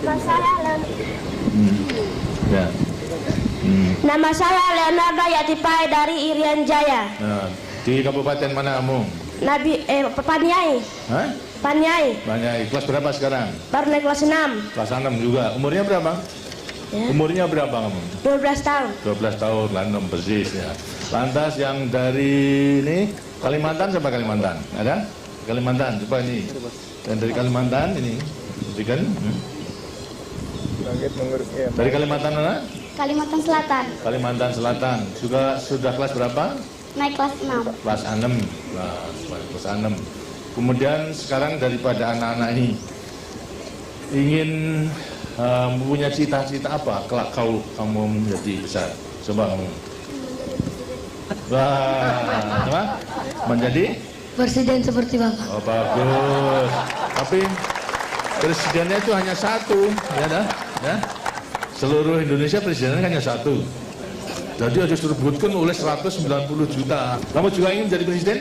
Nama saya Ya. Nama saya Leonardo Yatipai dari Irian Jaya. Nah, di kabupaten mana kamu? Paniai. Hah? Paniai. Paniai. Kelas berapa sekarang? Baru naik kelas 6. Kelas 6 juga. Umurnya berapa? Ya. Umurnya berapa kamu? 12 tahun. 12 tahun, lantam persis ya. Lantas yang dari ini Kalimantan sampai Kalimantan, ada? Kalimantan, coba ini. Yang dari Kalimantan ini, berikan. Dari Kalimantan mana? Kalimantan Selatan. Kalimantan Selatan. Sudah kelas berapa? Naik kelas 6. Kelas 6. Kelas 6. Kemudian sekarang daripada anak-anak ini ingin mempunyai cita-cita apa kelak kamu menjadi besar? Coba kamu. Wah, apa? Menjadi Presiden seperti Bapak. oh, bagus. Tapi presidennya itu hanya satu, ya dah, ya. Seluruh Indonesia presidennya hanya satu. Jadi harus direbutkan oleh 190 juta. Kamu juga ingin jadi presiden?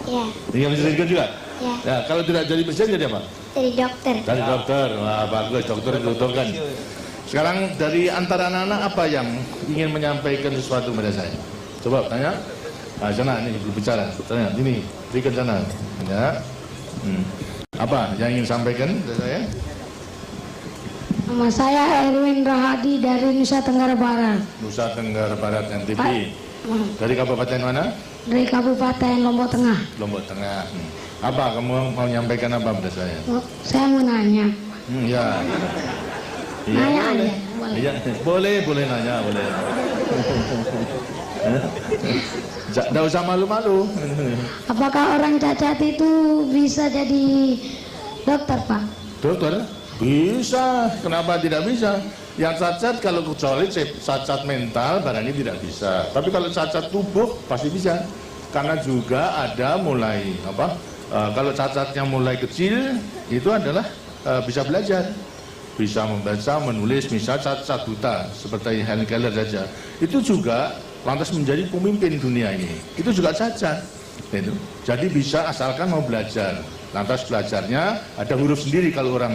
Ya. Ingin menjadi presiden juga? Ya. Ya, kalau tidak jadi presiden jadi apa? Jadi dokter. Dari dokter. Wah, bagus, dokter dibutuhkan. Sekarang dari antara anak-anak apa yang ingin menyampaikan sesuatu pada saya? Coba tanya. Nah, sana ini berbicara. Tanya, ini, berikan sana. Ya. Apa yang ingin sampaikan pada saya? Nama saya Erwin Rahadi dari Nusa Tenggara Barat. Nusa Tenggara Barat NTB. Dari kabupaten mana? Dari Kabupaten Lombok Tengah. Lombok Tengah. Apa kamu mau menyampaikan apa pada saya? Saya mau nanya. Ya. Iya, Nanya boleh. aja, boleh. Iya, boleh nanya, boleh. Tidak usah malu-malu. Apakah orang cacat itu bisa jadi dokter, Pak? Dokter? Bisa. Kenapa tidak bisa? Yang cacat kalau kecuali cacat mental barangnya tidak bisa. Tapi kalau cacat tubuh pasti bisa. Karena juga ada mulai apa? Kalau cacatnya mulai kecil itu adalah bisa belajar. Bisa membaca, menulis, misalnya cacat buta seperti Helen Keller saja. Itu juga lantas menjadi pemimpin dunia ini. Itu juga cacat. Itu. Jadi bisa asalkan mau belajar. Lantas belajarnya ada huruf sendiri kalau orang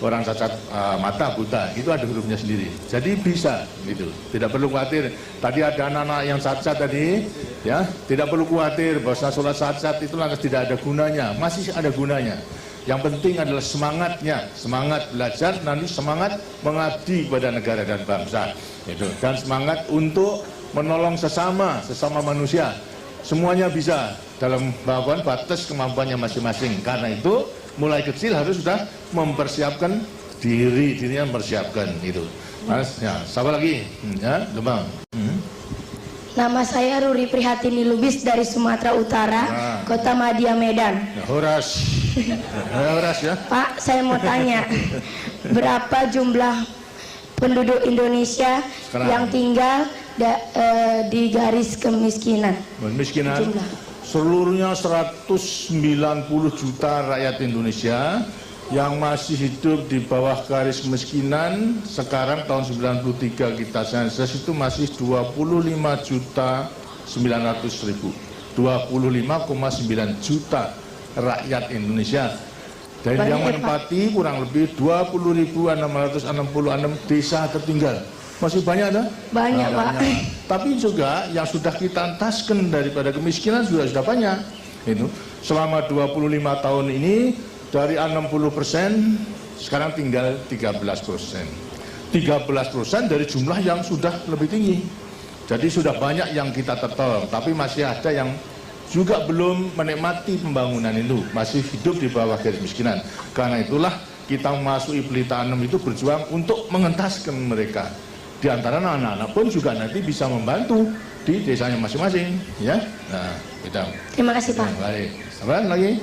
orang cacat mata buta itu ada hurufnya sendiri. Jadi bisa gitu. Tidak perlu khawatir. Tadi ada anak-anak yang cacat tadi, ya tidak perlu khawatir bahwa sholat cacat itu lantas tidak ada gunanya. Masih ada gunanya. Yang penting adalah semangatnya, semangat belajar, nanti semangat mengabdi kepada negara dan bangsa, itu. Dan semangat untuk menolong sesama manusia. Semuanya bisa dalam batas kemampuannya masing-masing. Karena itu mulai kecil harus sudah mempersiapkan dirinya mempersiapkan itu. Mas, ya, siapa lagi? Ya, coba. Nama saya Ruri Prihatini Lubis dari Sumatera Utara, Kota Madia, Medan. Ya, Horas. Horas ya. Pak, saya mau tanya, berapa jumlah penduduk Indonesia sekarang yang tinggal di garis kemiskinan? Kemiskinan seluruhnya 190 juta rakyat Indonesia yang masih hidup di bawah garis kemiskinan. Sekarang tahun 93 kita sensus itu masih 25.900.000, 25,9 juta rakyat Indonesia. Dan banyak yang menempati kurang lebih 20.666 desa tertinggal. Masih banyak ada? Banyak, Pak. Tapi juga yang sudah kita entaskan daripada kemiskinan sudah banyak. Itu selama 25 tahun ini dari 60% sekarang tinggal 13%. 13% dari jumlah yang sudah lebih tinggi. Jadi sudah banyak yang kita tertolong, tapi masih ada yang juga belum menikmati pembangunan itu, masih hidup di bawah garis kemiskinan. Karena itulah kita memasuki Pelita 6 itu berjuang untuk mengentaskan mereka. Di antara anak-anak pun juga nanti bisa membantu di desanya masing-masing, ya. Nah, kita. Terima kasih, Pak. Baik. Siapa lagi?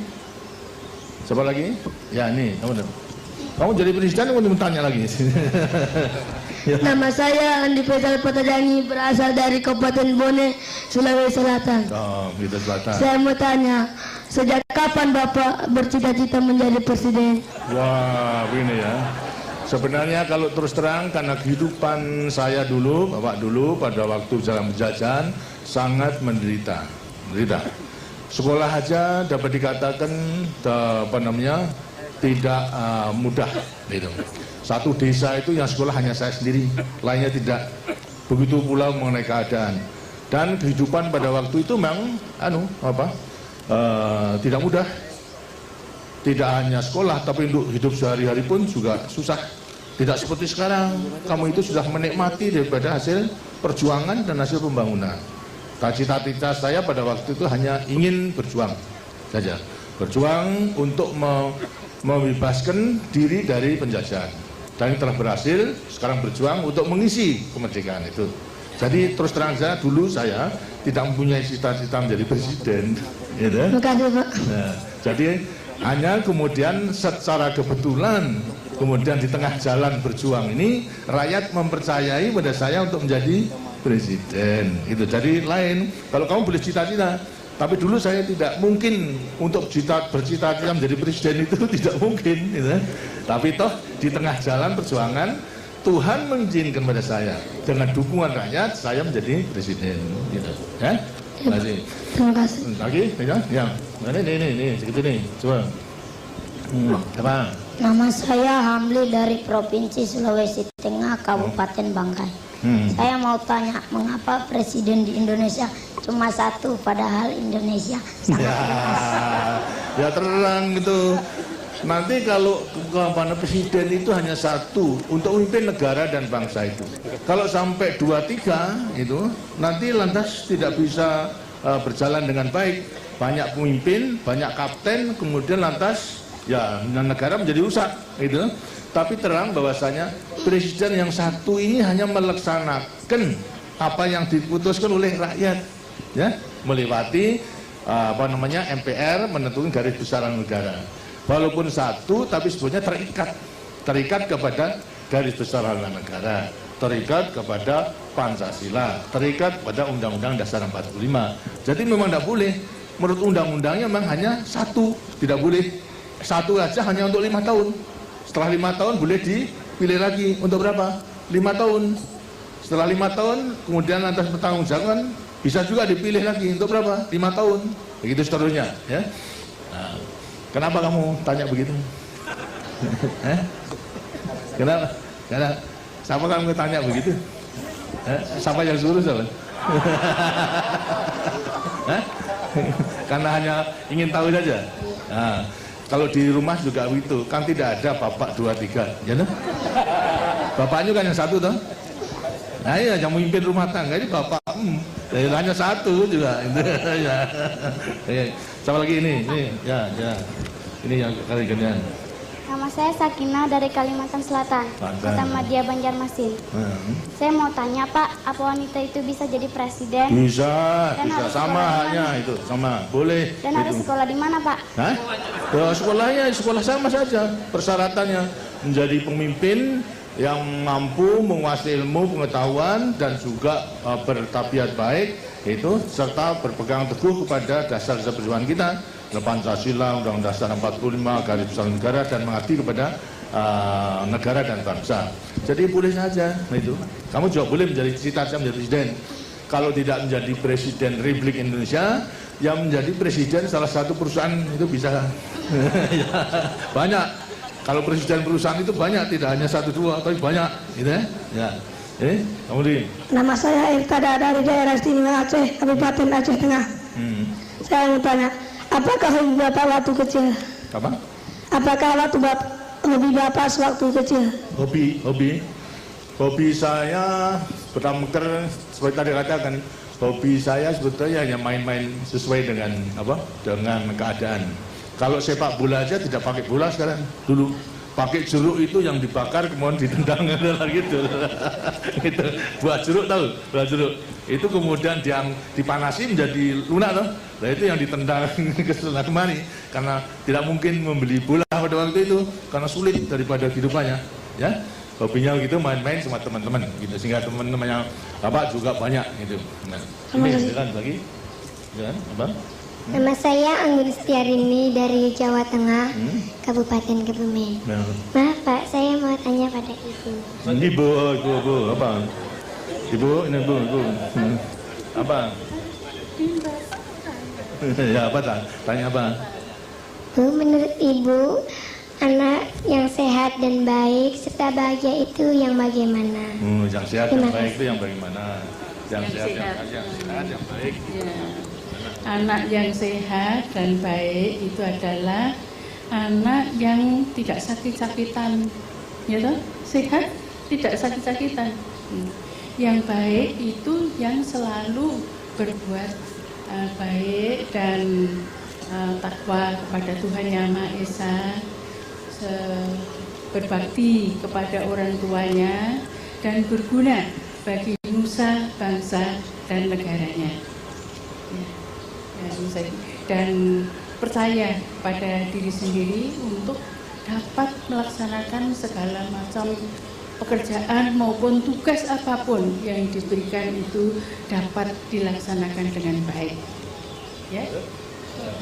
Siapa lagi? Ya, nih, kamu jadi presiden, kamu tanya lagi. Nama saya Andi Faisal Patajangi, berasal dari Kabupaten Bone, Sulawesi Selatan. Oh, gitu Selatan. Saya mau tanya, sejak kapan Bapak bercita-cita menjadi presiden? Wah, ini ya. Sebenarnya kalau terus terang karena kehidupan saya dulu, Bapak dulu pada waktu dalam penjajahan sangat menderita. Sekolah aja dapat dikatakan mudah gitu. Satu desa itu yang sekolah hanya saya sendiri, lainnya tidak. Begitu pula mengenai keadaan dan kehidupan pada waktu itu memang tidak mudah. Tidak hanya sekolah, tapi untuk hidup sehari-hari pun juga susah. Tidak seperti sekarang, kamu itu sudah menikmati daripada hasil perjuangan dan hasil pembangunan. Cita-cita saya pada waktu itu hanya ingin berjuang saja, berjuang untuk membebaskan diri dari penjajahan. Dan telah berhasil, sekarang berjuang untuk mengisi kemerdekaan itu. Jadi terus terang saja, dulu saya tidak mempunyai cita-cita menjadi presiden, gitu. Nah, jadi hanya kemudian secara kebetulan, kemudian di tengah jalan berjuang ini, rakyat mempercayai pada saya untuk menjadi presiden. Itu jadi lain. Kalau kamu boleh cita-cita, tapi dulu saya tidak mungkin untuk bercita-cita menjadi presiden itu tidak mungkin, gitu. Tapi toh di tengah jalan perjuangan Tuhan mengizinkan pada saya dengan dukungan rakyat saya menjadi presiden, gitu. Ya, terima kasih. Terima kasih. Lagi, ya. Ini, segitu nih, coba. Apa? Nama saya Hamli dari Provinsi Sulawesi Tengah, Kabupaten Bangkai. Saya mau tanya, mengapa presiden di Indonesia cuma satu, padahal Indonesia sangat luas? Ya terang gitu. Nanti kalau presiden itu hanya satu untuk memimpin negara dan bangsa itu. Kalau sampai 2-3 itu, nanti lantas tidak bisa berjalan dengan baik. Banyak pemimpin, banyak kapten, kemudian lantas ya negara menjadi rusak gitu. Tapi terang bahwasanya presiden yang satu ini hanya melaksanakan apa yang diputuskan oleh rakyat, ya, melewati MPR menentukan garis besaran negara. Walaupun satu, tapi sebetulnya terikat kepada garis besaran negara, terikat kepada Pancasila, terikat pada Undang-Undang Dasar 45. Jadi memang tidak boleh, menurut undang-undangnya memang hanya satu, tidak boleh satu aja hanya untuk 5 tahun. Setelah 5 tahun boleh dipilih lagi untuk berapa? 5 tahun. Setelah 5 tahun, kemudian lantas pertanggungjawaban bisa juga dipilih lagi untuk berapa? 5 tahun. Begitu seterusnya, ya. Nah, kenapa kamu tanya begitu? Kenapa? Siapa kamu tanya begitu? Siapa yang suruh siapa? Karena hanya ingin tahu saja. Nah, kalau di rumah juga begitu, kan tidak ada bapak 2-3, ya no? Bapaknya kan yang satu toh. Nah iya, yang memimpin rumah tangga ini bapak, hanya satu juga. Ya. Sama lagi ini, ya, ini yang kali gantian. Nama saya Sakinah dari Kalimantan Selatan, Kota Madia, Banjarmasin. Saya mau tanya Pak, apa wanita itu bisa jadi presiden? Bisa sama hanya itu, sama, boleh. Dan harus sekolah di mana Pak? Hah? Ya, sekolah sama saja. Persyaratannya menjadi pemimpin yang mampu menguasai ilmu, pengetahuan dan juga bertabiat baik itu, serta berpegang teguh kepada dasar-dasar perjuangan kita. Pancasila, Undang-Undang Dasar 45, garis besar negara, dan mengabdi kepada negara dan bangsa. Jadi boleh saja itu. Kamu juga boleh menjadi cita-cita menjadi presiden. Kalau tidak menjadi presiden Republik Indonesia, yang menjadi presiden salah satu perusahaan itu bisa. Ya, banyak. Kalau presiden perusahaan itu banyak, tidak hanya 1-2, tapi banyak, gitu ya. Ya. Kamu di? Nama saya Irtada dari daerah istimewa Aceh, Kabupaten Aceh Tengah. Saya mau tanya, apakah hobi Bapak waktu kecil? Apa? Apakah hobi Bapak sewaktu kecil? Hobi saya bertamuker, seperti tadi katakan, hobi saya sebetulnya hanya main-main sesuai dengan dengan keadaan. Kalau sepak bola aja tidak pakai bola sekarang, dulu pakai jeruk itu yang dibakar kemudian ditendang gitu. Gitu. Buah jeruk tahu? Buah jeruk itu kemudian yang dipanasi menjadi lunak loh. Nah itu yang ditendang ke sana kemari karena tidak mungkin membeli bola pada waktu itu karena sulit daripada kehidupannya, ya. Hobinya gitu main-main sama teman-teman gitu, sehingga teman-temannya Bapak juga banyak gitu. Nah, ini silakan lagi. Ya, Abang. Nama saya Anggun Setiarini dari Jawa Tengah, Kabupaten Kebumen. Maaf Pak, saya mau tanya pada Ibu. Ibu, apa? Ibu, ini ibu. Apa? Ya apa tak? Tanya apa? Bu, menurut Ibu, Anak yang sehat dan baik serta bahagia itu yang bagaimana? Yang sehat dan baik itu yang bagaimana? Yang sehat yang baik. Ya. Anak yang sehat dan baik itu adalah anak yang tidak sakit-sakitan, ya toh? Sehat, tidak sakit-sakitan. Yang baik itu yang selalu berbuat baik dan takwa kepada Tuhan Yang Maha Esa, berbakti kepada orang tuanya, dan berguna bagi nusa, bangsa, dan negaranya. Dan percaya pada diri sendiri untuk dapat melaksanakan segala macam pekerjaan maupun tugas apapun yang diberikan itu dapat dilaksanakan dengan baik. Ya.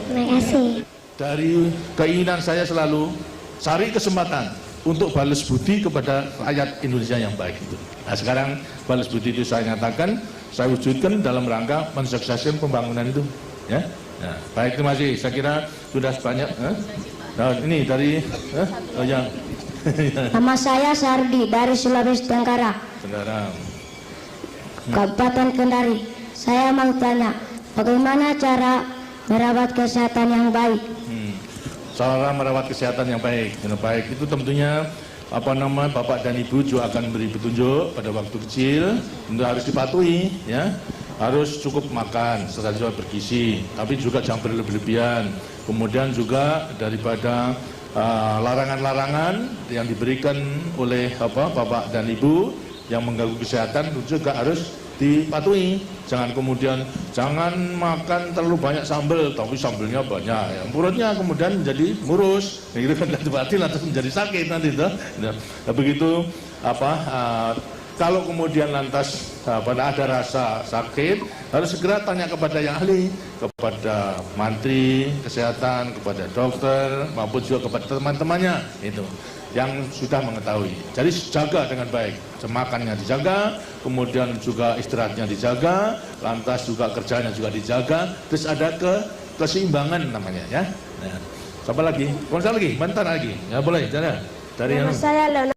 Terima kasih. Dari keinginan saya selalu cari kesempatan untuk balas budi kepada rakyat Indonesia yang baik itu. Nah sekarang balas budi itu saya nyatakan, saya wujudkan dalam rangka mensukseskan pembangunan itu. Ya. Nah, baik, terima kasih. Saya kira sudah banyak. Nah ini dari yang Nama saya Sardi dari Sulawesi Tenggara, Kabupaten Kendari. Saya mau tanya, bagaimana cara merawat kesehatan yang baik? Cara merawat kesehatan yang baik. Yang baik itu tentunya Bapak dan Ibu juga akan beri petunjuk pada waktu kecil, tentu harus dipatuhi, ya. Harus cukup makan, serta juga bergizi, tapi juga jangan berlebihan. Kemudian juga daripada larangan-larangan yang diberikan oleh Bapak dan Ibu yang mengganggu kesehatan juga harus dipatuhi. Jangan kemudian jangan makan terlalu banyak sambal, tapi sambelnya banyak, ya. Perutnya kemudian menjadi murus, gitu kan, batin atau menjadi sakit nanti itu. Nah, begitu kalau kemudian lantas pada ada rasa sakit, harus segera tanya kepada yang ahli, kepada Menteri Kesehatan, kepada dokter, maupun juga kepada teman-temannya itu yang sudah mengetahui. Jadi jaga dengan baik, makannya dijaga, kemudian juga istirahatnya dijaga, lantas juga kerjanya juga dijaga, terus ada keseimbangan namanya, ya. Nah, siapa lagi? Konsul lagi, bentar lagi, ya boleh, dari Nama saya Leonardo